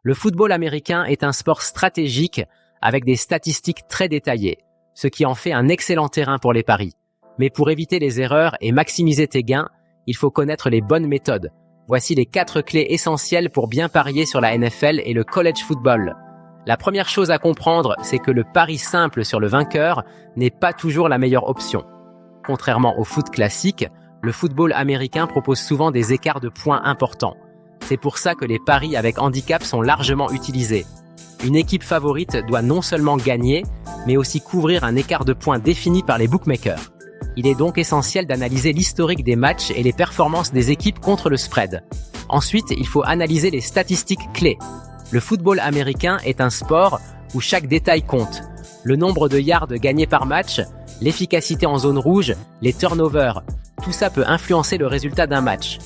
Le football américain est un sport stratégique avec des statistiques très détaillées, ce qui en fait un excellent terrain pour les paris. Mais pour éviter les erreurs et maximiser tes gains, il faut connaître les bonnes méthodes. Voici les 4 clés essentielles pour bien parier sur la NFL et le college football. La première chose à comprendre, c'est que le pari simple sur le vainqueur n'est pas toujours la meilleure option. Contrairement au foot classique, le football américain propose souvent des écarts de points importants. C'est pour ça que les paris avec handicap sont largement utilisés. Une équipe favorite doit non seulement gagner, mais aussi couvrir un écart de points défini par les bookmakers. Il est donc essentiel d'analyser l'historique des matchs et les performances des équipes contre le spread. Ensuite, il faut analyser les statistiques clés. Le football américain est un sport où chaque détail compte. Le nombre de yards gagnés par match, l'efficacité en zone rouge, les turnovers, tout ça peut influencer le résultat d'un match.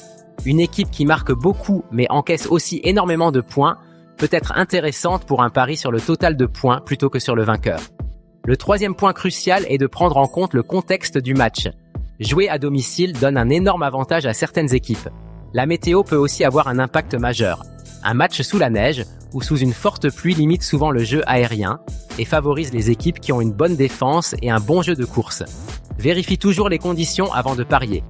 Une équipe qui marque beaucoup mais encaisse aussi énormément de points peut être intéressante pour un pari sur le total de points plutôt que sur le vainqueur. Le troisième point crucial est de prendre en compte le contexte du match. Jouer à domicile donne un énorme avantage à certaines équipes. La météo peut aussi avoir un impact majeur. Un match sous la neige ou sous une forte pluie limite souvent le jeu aérien et favorise les équipes qui ont une bonne défense et un bon jeu de course. Vérifie toujours les conditions avant de parier.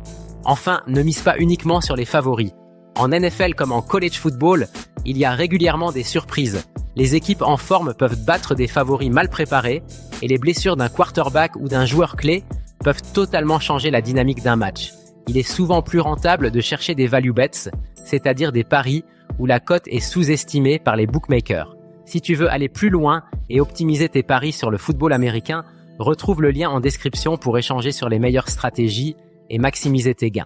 Enfin, ne mise pas uniquement sur les favoris. En NFL comme en college football, il y a régulièrement des surprises. Les équipes en forme peuvent battre des favoris mal préparés et les blessures d'un quarterback ou d'un joueur clé peuvent totalement changer la dynamique d'un match. Il est souvent plus rentable de chercher des value bets, c'est-à-dire des paris où la cote est sous-estimée par les bookmakers. Si tu veux aller plus loin et optimiser tes paris sur le football américain, retrouve le lien en description pour échanger sur les meilleures stratégies et maximiser tes gains.